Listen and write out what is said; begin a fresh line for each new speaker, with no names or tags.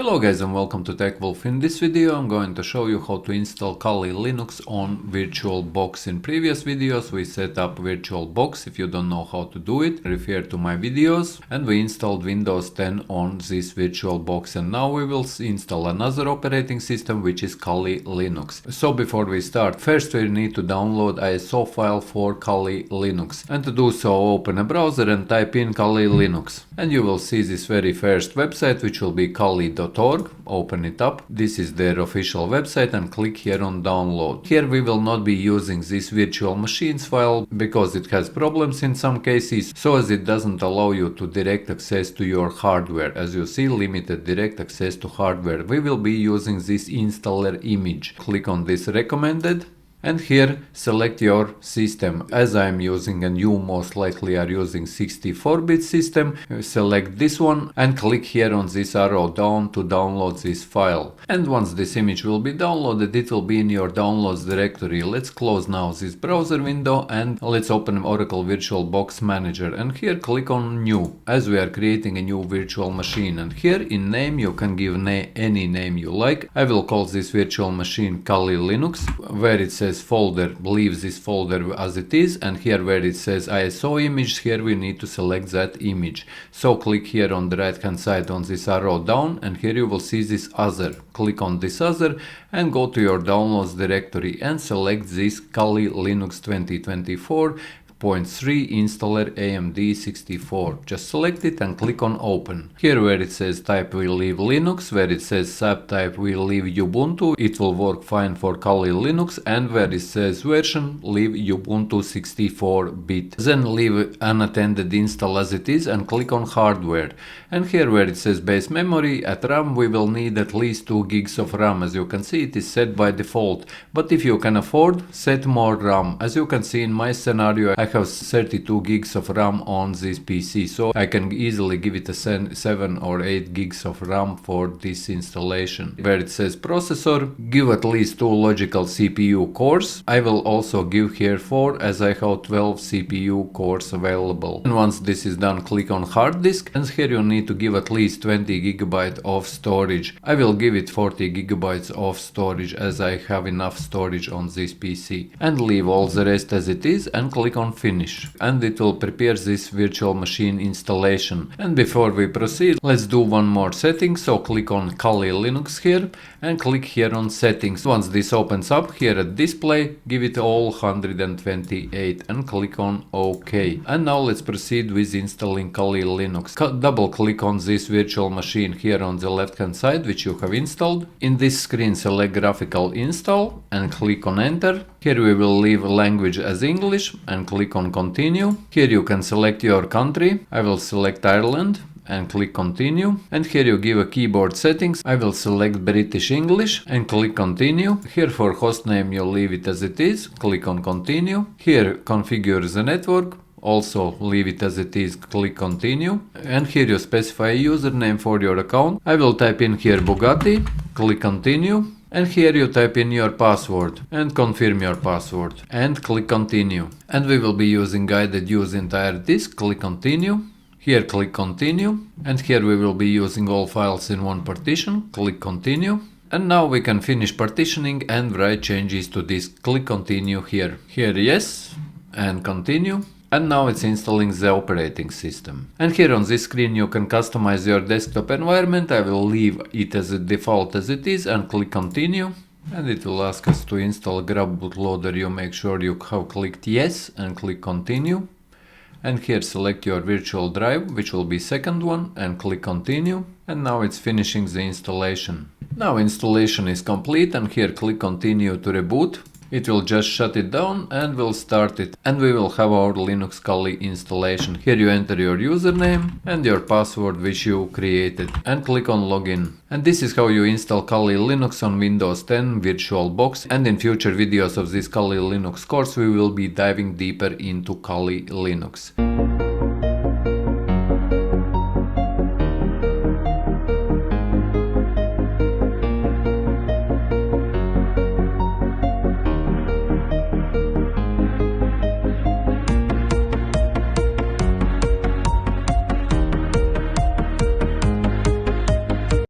Hello guys and welcome to TechWolf. In this video I'm going to show you how to install Kali Linux on VirtualBox. In previous videos we set up VirtualBox. If you don't know how to do it, refer to my videos. And we installed Windows 10 on this VirtualBox, and now we will install another operating system, which is Kali Linux. So before we start, first we need to download ISO file for Kali Linux. And to do so, open a browser and type in Kali Linux. And you will see this very first website, which will be kali.org. Open it up. This is their official website and click here on download. Here we will not be using this virtual machines file because it has problems in some cases, so as it doesn't allow you to direct access to your hardware. As you see, limited direct access to hardware. We will be using this installer image. Click on this recommended. And here select your system. As I am using, and you most likely are using, 64-bit system, select this one and click here on this arrow down to download this file. And once this image will be downloaded, it will be in your downloads directory. Let's close now this browser window and let's open Oracle VirtualBox Manager, and here click on new, as we are creating a new virtual machine. And here in name you can give any name you like. I will call this virtual machine Kali Linux. Where it says folder, leave this folder as it is, and here where it says ISO image, here we need to select that image. So click here on the right hand side on this arrow down, and here you will see this other. Click on this other and go to your downloads directory and select this Kali Linux 2024.3 installer AMD64. Just select it and click on open. Here where it says type we leave Linux, where it says subtype we leave Ubuntu, it will work fine for Kali Linux, and where it says version, leave Ubuntu 64-bit. Then leave unattended install as it is and click on hardware. And here where it says base memory, at RAM we will need at least 2 gigs of RAM. As you can see, it is set by default, but if you can afford, set more RAM. As you can see in my scenario, I have 32 gigs of RAM on this PC, so I can easily give it a 7 or 8 gigs of RAM for this installation. Where it says processor, give at least 2 logical CPU cores. I will also give here 4, as I have 12 CPU cores available. And once this is done, click on hard disk, and here you need to give at least 20 GB of storage. I will give it 40 GB of storage, as I have enough storage on this PC. And leave all the rest as it is and click on finish, and it will prepare this virtual machine installation. And before we proceed, let's do one more setting. So click on Kali Linux here and click here on settings. Once this opens up, here at display, give it all 128 and click on OK. And now let's proceed with installing Kali Linux. Double click on this virtual machine here on the left hand side, which you have installed. In this screen, select graphical install and click on enter. Here we will leave language as English and click on continue. Here you can select your country. I will select Ireland and click continue. And here you give a keyboard settings. I will select British English and click continue. Here for hostname you leave it as it is. Click on continue. Here configure the network. Also leave it as it is, click continue. And here you specify a username for your account. I will type in here Bugatti, click continue. And here you type in your password and confirm your password and click continue. And we will be using guided use entire disk, click continue. Here click continue. And here we will be using all files in one partition, click continue. And now we can finish partitioning and write changes to disk, click continue here. Here yes and continue. And now it's installing the operating system. And here on this screen you can customize your desktop environment. I will leave it as a default as it is and click continue. And it will ask us to install grub bootloader. You make sure you have clicked yes and click continue. And here select your virtual drive, which will be second one, and click continue. And now it's finishing the installation. Now installation is complete, and here click continue to reboot. It will just shut it down and will start it, and we will have our Linux Kali installation. Here you enter your username and your password which you created and click on login. And this is how you install Kali Linux on Windows 10 VirtualBox, and in future videos of this Kali Linux course we will be diving deeper into Kali Linux.